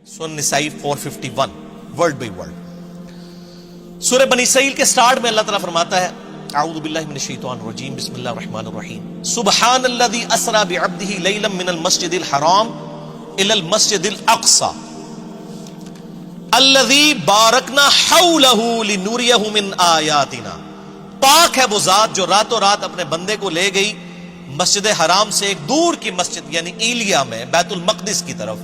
سورہ نسائی 451 word by word. سورہ بنی اسرائیل کے سٹارٹ میں اللہ تعالیٰ فرماتا ہے اعوذ باللہ من الشیطان الرجیم بسم اللہ الرحمن الرحیم سبحان الذی اسری بعبدہ لیلا من المسجد الحرام الی المسجد الاقصی الذی بارکنا حولہ لنریہ من آیاتنا. پاک ہے وہ ذات جو راتوں رات اپنے بندے کو لے گئی مسجد حرام سے ایک دور کی مسجد یعنی ایلیا میں بیت المقدس کی طرف.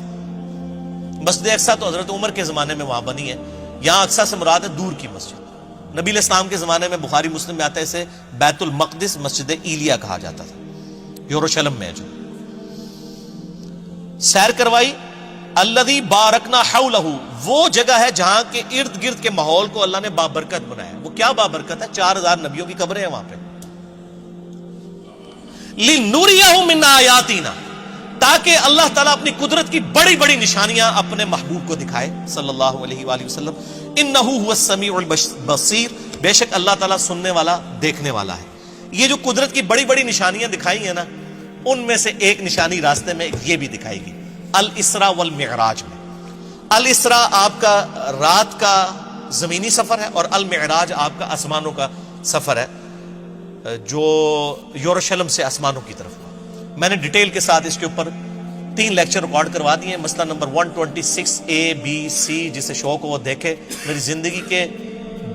مسجد اقصی تو حضرت عمر کے زمانے میں وہاں بنی ہے, یہاں اقصی سے مراد ہے دور کی مسجد. نبی علیہ السلام کے زمانے میں بخاری مسلم میں آتا ہے اسے بیت المقدس مسجد ایلیا کہا جاتا تھا, یروشلم میں جو سیر کروائی. الذی بارکنا حولہ, وہ جگہ ہے جہاں کے ارد گرد کے ماحول کو اللہ نے بابرکت بنایا. وہ کیا بابرکت ہے؟ 4000 نبیوں کی قبریں ہیں وہاں پہ. لِنُرِيَهُ مِنْ آیَاتِنَا, تاکہ اللہ تعالیٰ اپنی قدرت کی بڑی بڑی نشانیاں اپنے محبوب کو دکھائے صلی اللہ علیہ وآلہ وسلم. اِنَّهُ هُوَ السَّمِيعُ الْبَصِيرُ, بے شک اللہ تعالیٰ سننے والا دیکھنے والا ہے. یہ جو قدرت کی بڑی بڑی نشانیاں دکھائی ہیں نا, ان میں سے ایک نشانی راستے میں یہ بھی دکھائی گئی الاسراء والمعراج میں. الاسراء آپ کا رات کا زمینی سفر ہے اور المعراج آپ کا آسمانوں کا سفر ہے جو یروشلم سے آسمانوں کی طرف. میں نے ڈیٹیل کے ساتھ اس کے اوپر 3 لیکچر ریکارڈ کروا دیے ہیں. مسئلہ نمبر 126 A B C, جسے شوق ہو وہ دیکھے. میری زندگی کے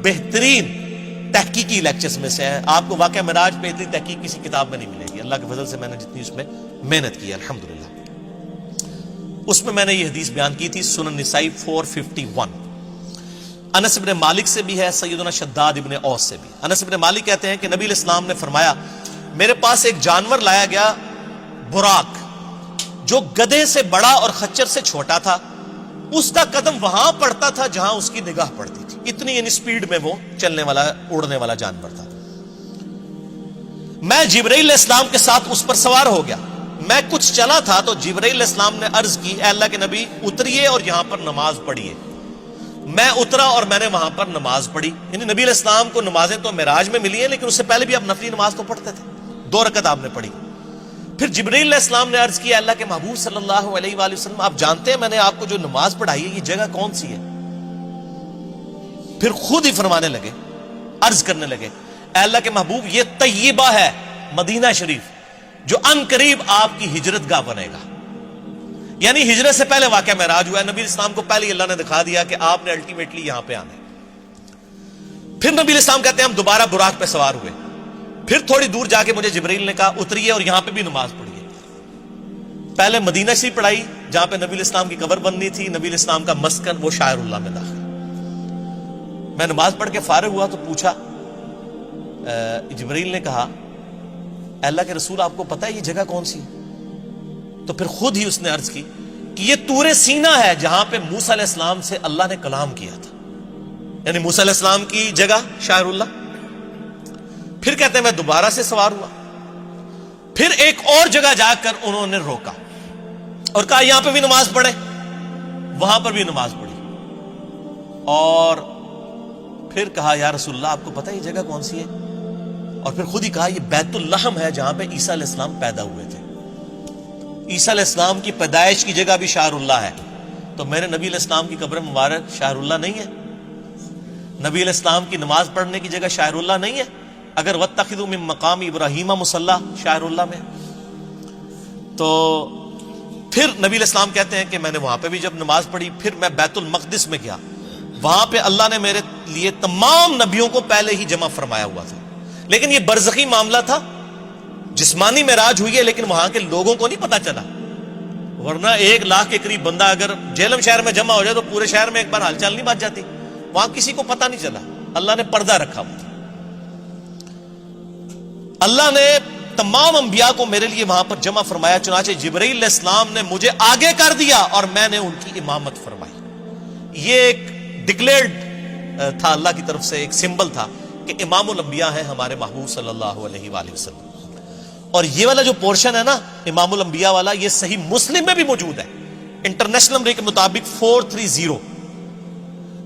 بہترین تحقیقی لیکچرز میں سے ہے. آپ کو واقعہ معراج پہ اتنی تحقیق کسی کتاب میں نہیں ملے گی. اللہ کے فضل سے میں نے جتنی اس میں محنت کی الحمدللہ. اس میں نے یہ حدیث بیان کی تھی سنن نسائی 451. انس بن مالک سے بھی ہے, سیدنا شداد ابن اوس سے بھی. انس بن مالک کہتے ہیں کہ نبی علیہ السلام نے فرمایا میرے پاس ایک جانور لایا گیا براق, جو گدھے سے بڑا اور خچر سے چھوٹا تھا. اس کا قدم وہاں پڑتا تھا جہاں اس کی نگاہ پڑتی تھی. اتنی یعنی سپیڈ میں وہ چلنے والا اڑنے والا جانور تھا. میں جبرائیل علیہ السلام کے ساتھ اس پر سوار ہو گیا. میں کچھ چلا تھا تو جبرائیل علیہ السلام نے عرض کی اے اللہ کے نبی اتریے اور یہاں پر نماز پڑھیے. میں اترا اور میں نے وہاں پر نماز پڑھی. یعنی نبی علیہ السلام کو نمازیں تو معراج میں ملی ہیں, لیکن اس سے پہلے بھی آپ نفلی نماز تو پڑھتے تھے. 2 رکعت آپ نے پڑھی. پھر جبرائیل علیہ السلام نے عرض کیا اللہ کے محبوب صلی اللہ علیہ وآلہ وسلم, آپ جانتے ہیں میں نے آپ کو جو نماز پڑھائی ہے یہ جگہ کون سی ہے؟ پھر خود ہی فرمانے لگے, عرض کرنے لگے اے اللہ کے محبوب یہ طیبہ ہے, مدینہ شریف, جو ان قریب آپ کی ہجرت گاہ بنے گا. یعنی ہجرت سے پہلے واقعہ معراج ہوا ہے. نبی اسلام کو پہلے اللہ نے دکھا دیا کہ آپ نے الٹیمیٹلی یہاں پہ آنا ہے. پھر نبی اسلام کہتے ہیں ہم دوبارہ براق پہ سوار ہوئے. پھر تھوڑی دور جا کے مجھے جبرائیل نے کہا اتریے اور یہاں پہ بھی نماز پڑھیے. پہلے مدینہ شریف پڑھائی جہاں پہ نبی اسلام کی قبر بننی تھی. نبی اسلام کا مسکن وہ شاعر اللہ میں داخل. میں نماز پڑھ کے فارغ ہوا تو پوچھا, جبرائیل نے کہا اللہ کے رسول آپ کو پتہ ہے یہ جگہ کون سی ہے؟ تو پھر خود ہی اس نے عرض کی کہ یہ طور سینا ہے جہاں پہ موسیٰ علیہ السلام سے اللہ نے کلام کیا تھا. یعنی موسیٰ علیہ السلام کی جگہ شاعر اللہ. پھر کہتے ہیں میں دوبارہ سے سوار ہوا. پھر ایک اور جگہ جا کر انہوں نے روکا اور کہا یہاں پہ بھی نماز پڑھے. وہاں پر بھی نماز پڑھی اور پھر کہا یا رسول اللہ آپ کو پتہ ہے یہ جگہ کون سی ہے؟ اور پھر خود ہی کہا یہ بیت اللحم ہے جہاں پہ عیسیٰ علیہ السلام پیدا ہوئے تھے. عیسیٰ علیہ السلام کی پیدائش کی جگہ بھی شاعر اللہ ہے. تو میرے نبی علیہ السلام کی قبر مبارک شاعر اللہ نہیں ہے؟ نبی علیہ السلام کی نماز پڑھنے کی جگہ شاعر اللہ نہیں ہے؟ اگر واتخذوا من مقام ابراہیم مصلی شاعر اللہ میں. تو پھر نبی علیہ السلام کہتے ہیں کہ میں نے وہاں پہ بھی جب نماز پڑھی پھر میں بیت المقدس میں گیا. وہاں پہ اللہ نے میرے لیے تمام نبیوں کو پہلے ہی جمع فرمایا ہوا تھا. لیکن یہ برزخی معاملہ تھا, جسمانی معراج ہوئی ہے لیکن وہاں کے لوگوں کو نہیں پتا چلا. ورنہ 1 لاکھ کے قریب بندہ اگر جہلم شہر میں جمع ہو جائے تو پورے شہر میں ایک بار ہلچل نہیں مچ جاتی. وہاں کسی کو پتا نہیں چلا. اللہ نے پردہ رکھا ہوا تھا. اللہ نے تمام انبیاء کو میرے لیے وہاں پر جمع فرمایا. چنانچہ جبرائیل علیہ السلام نے مجھے آگے کر دیا اور میں نے ان کی امامت فرمائی. یہ ایک ڈکلیئرڈ تھا اللہ کی طرف سے, ایک سمبل تھا کہ امام الانبیاء ہیں ہمارے محبوب صلی اللہ علیہ وآلہ وسلم. اور یہ والا جو پورشن ہے نا امام الانبیاء والا, یہ صحیح مسلم میں بھی موجود ہے انٹرنیشنل نمبر کے مطابق 430,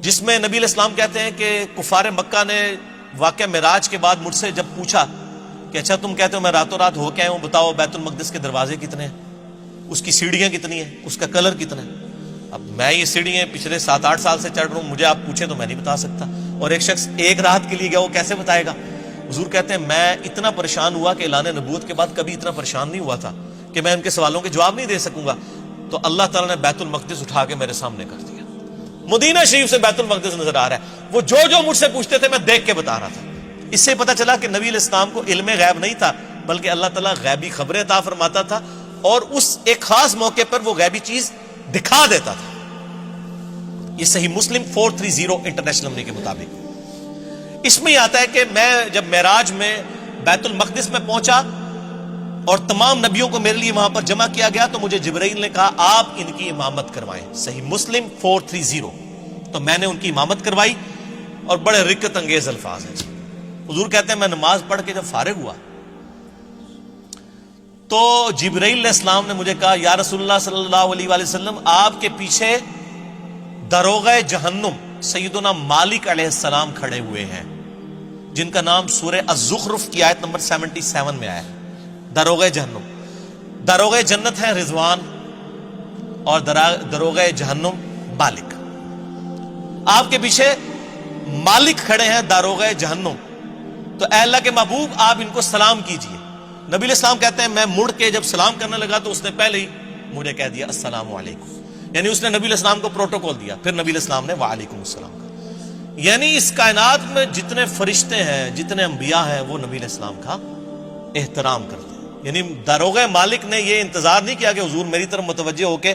جس میں نبی علیہ السلام کہتے ہیں کہ کفار مکہ نے واقعہ معراج کے بعد مجھ سے جب پوچھا کہ اچھا تم کہتے ہو میں راتوں رات ہو کے آیا ہوں, بتاؤ بیت المقدس کے دروازے کتنے ہیں, اس کی سیڑھیاں کتنی ہیں, اس کا کلر کتنا ہے؟ اب میں یہ سیڑھیاں پچھلے 7-8 سال سے چڑھ رہا ہوں, مجھے آپ پوچھیں تو میں نہیں بتا سکتا. اور ایک شخص ایک رات کے لیے گیا, وہ کیسے بتائے گا؟ حضور کہتے ہیں میں اتنا پریشان ہوا کہ اعلان نبوت کے بعد کبھی اتنا پریشان نہیں ہوا تھا کہ میں ان کے سوالوں کے جواب نہیں دے سکوں گا. تو اللہ تعالیٰ نے بیت المقدس اٹھا کے میرے سامنے کر دیا. مدینہ شریف سے بیت المقدس نظر آ رہا ہے. وہ جو مجھ سے پوچھتے تھے میں دیکھ کے بتا رہا تھا. اس سے پتہ چلا کہ نبی علیہ السلام کو علم غیب نہیں تھا, بلکہ اللہ تعالیٰ غیبی خبریں عطا فرماتا تھا, اور اس ایک خاص موقع پر وہ غیبی چیز دکھا دیتا تھا. یہ صحیح مسلم 430 انٹرنیشنل نمبر کے مطابق. اس میں یہ آتا ہے کہ میں جب معراج میں بیت المقدس میں پہنچا اور تمام نبیوں کو میرے لیے وہاں پر جمع کیا گیا, تو مجھے جبرائیل نے کہا آپ ان کی امامت کروائیں. صحیح مسلم 430. تو میں نے ان کی امامت کروائی, اور بڑے رکت انگیز الفاظ ہیں. حضور کہتے ہیں میں نماز پڑھ کے جب فارغ ہوا تو جبرائیل علیہ السلام نے مجھے کہا یا رسول اللہ صلی اللہ علیہ وآلہ وسلم, آپ کے پیچھے داروغہ جہنم سیدنا مالک علیہ السلام کھڑے ہوئے ہیں, جن کا نام سورہ الزخرف کی آیت نمبر 77 میں آیا ہے. داروغہ جہنم, داروغہ جنت ہے رضوان, اور داروغہ جہنم مالک. آپ کے پیچھے مالک کھڑے ہیں داروغہ جہنم, تو اے اللہ کے محبوب آپ ان کو سلام کیجئے. نبی علیہ السلام کہتے ہیں میں مڑ کے جب سلام کرنے لگا تو اس نے پہلے ہی مجھے کہہ دیا السلام علیکم, یعنی اس نے نبی علیہ السلام کو پروٹوکول دیا. پھر نبی علیہ السلام نے وعلیکم السلام کہا. یعنی اس کائنات میں جتنے فرشتے ہیں, جتنے انبیاء ہیں, وہ نبی علیہ السلام کا احترام کرتے ہیں. یعنی داروغہ مالک نے یہ انتظار نہیں کیا کہ حضور میری طرف متوجہ ہو کے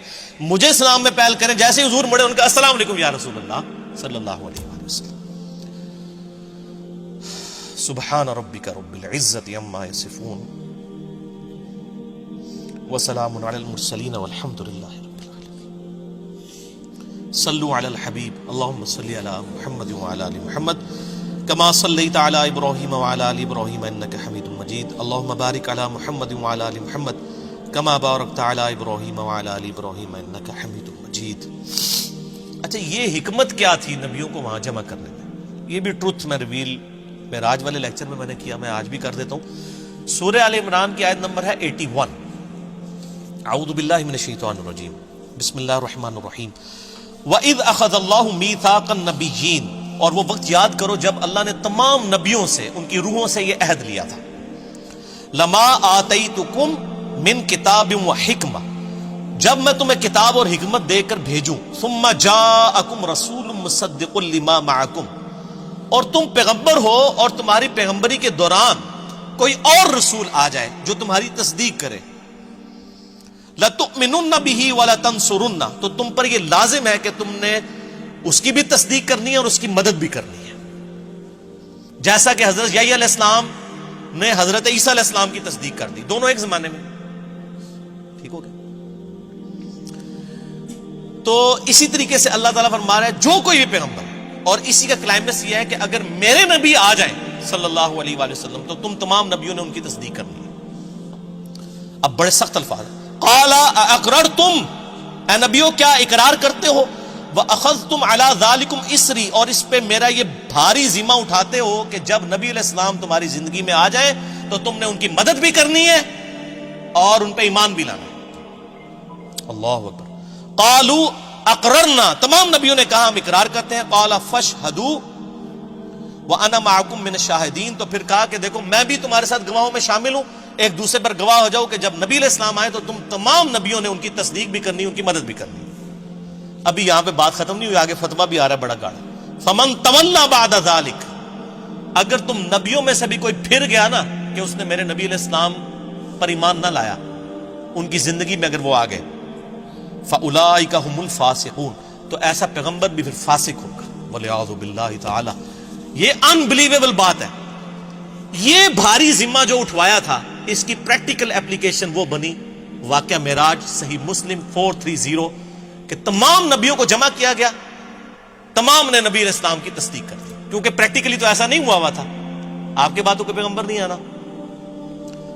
مجھے سلام میں پہل کریں. جیسے حضور مڑے ان کا السلام علیکم یا رسول اللہ صلی اللہ علیہ وسلم. سبحان ربک رب العزت عما یصفون وسلام علی المرسلین والحمد للہ رب العالمین. صلو علی الحبیب اللہم صلی علی محمد وعلی آل محمد کما صلیت علی ابراہیم وعلی آل ابراہیم انک حمید مجید. اللہم بارک علی محمد وعلی آل محمد کما بارکت علی ابراہیم وعلی آل ابراہیم انک حمید مجید. اچھا, یہ حکمت کیا تھی نبیوں کو وہاں جمع کرنے میں؟ یہ بھی ٹروتھ میں ریویل معراج والے لیکچر میں نے کیا, میں آج بھی کر دیتا ہوں. سورہ آل عمران کی آیت نمبر ہے 81. اعوذ باللہ من الشیطان الرجیم, بسم اللہ الرحمن الرحیم. وَإِذْ أَخَذَ اللَّهُ مِيثَاقَ النَّبِيِّينَ, اور وہ وقت یاد کرو جب اللہ نے تمام نبیوں سے, ان کی روحوں سے یہ عہد لیا تھا. لَمَا آتَيْتُكُمْ مِنْ كِتَابٍ وَحِكْمَةٍ, جب میں تمہیں کتاب اور حکمت دے کر بھیجوں. ثُمَّ جَاءَكُمْ رَسُولٌ مُصَدِّقٌ لِمَا مَعَكُمْ, اور تم پیغمبر ہو اور تمہاری پیغمبری کے دوران کوئی اور رسول آ جائے جو تمہاری تصدیق کرے. لَتُؤْمِنُنَّ بِهِ وَلَتَنْصُرُنَّ, تو تم پر یہ لازم ہے کہ تم نے اس کی بھی تصدیق کرنی ہے اور اس کی مدد بھی کرنی ہے. جیسا کہ حضرت یحییٰ علیہ السلام نے حضرت عیسیٰ علیہ السلام کی تصدیق کر دی, دونوں ایک زمانے میں. ٹھیک ہو گیا؟ تو اسی طریقے سے اللہ تعالیٰ فرما رہا ہے جو کوئی بھی پیغمبر, اور اسی کا کلائمیکس یہ ہے کہ اگر میرے نبی آ جائیں صلی اللہ علیہ وآلہ وسلم تو تم تمام نبیوں نے ان کی تصدیق کرنی ہے. اب بڑے سخت الفاظ, قال اقررتم, اے نبیوں کیا اقرار کرتے ہو, واخذتم علی ذالکم اسری, اور اس پہ میرا یہ بھاری ذمہ اٹھاتے ہو کہ جب نبی علیہ السلام تمہاری زندگی میں آ جائیں تو تم نے ان کی مدد بھی کرنی ہے اور ان پہ ایمان بھی لانا ہے. اللہ اکبر. قالوا اقررنا, تمام نبیوں نے کہا ہم اقرار کرتے ہیں. قال فاشهدوا وانا معكم من الشاهدين, تو پھر کہا کہ دیکھو میں بھی تمہارے ساتھ گواہوں میں شامل ہوں, ایک دوسرے پر گواہ ہو جاؤ کہ جب نبی علیہ السلام آئے تو تم تمام نبیوں نے ان کی تصدیق بھی کرنی, ان کی مدد بھی کرنی. ابھی یہاں پہ بات ختم نہیں ہوئی, آگے فتویٰ بھی آ رہا ہے بڑا گاڑا. فمن تولى بعد ذلك, اگر تم نبیوں میں سے بھی کوئی پھر گیا نا کہ اس نے میرے نبی علیہ السلام پر ایمان نہ لایا, ان کی زندگی میں اگر وہ آ گئے, فاولئک هم الفاسقون, تو ایسا پیغمبر بھی پھر فاسق ہوگا. والعیاذ باللہ تعالی. یہ انبلیویبل بات ہے. یہ بھاری ذمہ جو اٹھوایا تھا, اس کی پریکٹیکل اپلیکیشن وہ بنی واقعہ معراج, صحیح مسلم 430, کہ تمام نبیوں کو جمع کیا گیا, تمام نے نبی علیہ السلام کی تصدیق کر دی. کیونکہ پریکٹیکلی تو ایسا نہیں ہوا تھا, آپ کے بعد تو کوئی پیغمبر نہیں آنا.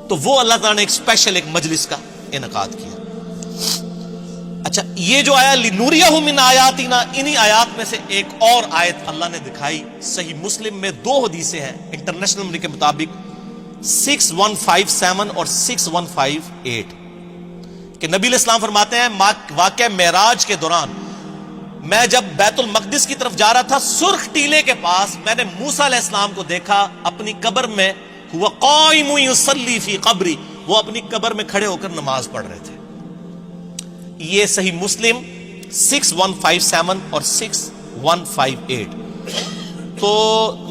تو وہ اللہ تعالیٰ نے ایک اسپیشل ایک مجلس کا انعقاد کیا. اچھا, یہ جو آیا لِنُرِيَهُ مِنْ آیاتنا, انہی آیات میں سے ایک اور آیت اللہ نے دکھائی. صحیح مسلم میں 2 حدیثیں ہیں انٹرنیشنل نمبر کے مطابق 6157 اور 6158, کہ نبی علیہ السلام فرماتے ہیں واقعہ معراج کے دوران میں جب بیت المقدس کی طرف جا رہا تھا، سرخ ٹیلے کے پاس میں نے موسیٰ علیہ السلام کو دیکھا اپنی قبر میں، ہوا قائم یصلی فی قبری، وہ اپنی قبر میں کھڑے ہو کر نماز پڑھ رہے تھے۔ یہ صحیح مسلم 6157 اور 6158۔ تو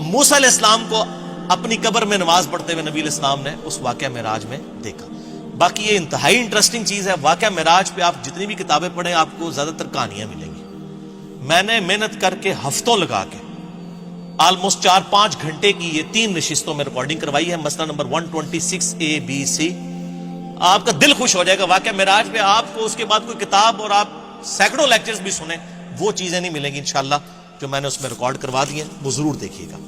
موسیٰ علیہ السلام کو اپنی قبر میں نماز پڑھتے ہوئے نبی علیہ السلام نے اس واقعہ معراج میں دیکھا۔ باقی یہ انتہائی انٹرسٹنگ چیز ہے، واقعہ معراج پہ آپ جتنی بھی کتابیں پڑھیں آپ کو زیادہ تر کہانیاں ملیں گی۔ میں نے محنت کر کے ہفتوں لگا کے آلموسٹ 4-5 گھنٹے کی یہ 3 نشستوں میں ریکارڈنگ کروائی ہے، مسئلہ نمبر 126 ABC۔ آپ کا دل خوش ہو جائے گا۔ واقعہ معراج پہ آپ کو اس کے بعد کوئی کتاب اور آپ سینکڑوں لیکچرز بھی سنیں، وہ چیزیں نہیں ملیں گی انشاءاللہ جو میں نے اس میں ریکارڈ کروا دی ہیں، وہ ضرور دیکھیے گا۔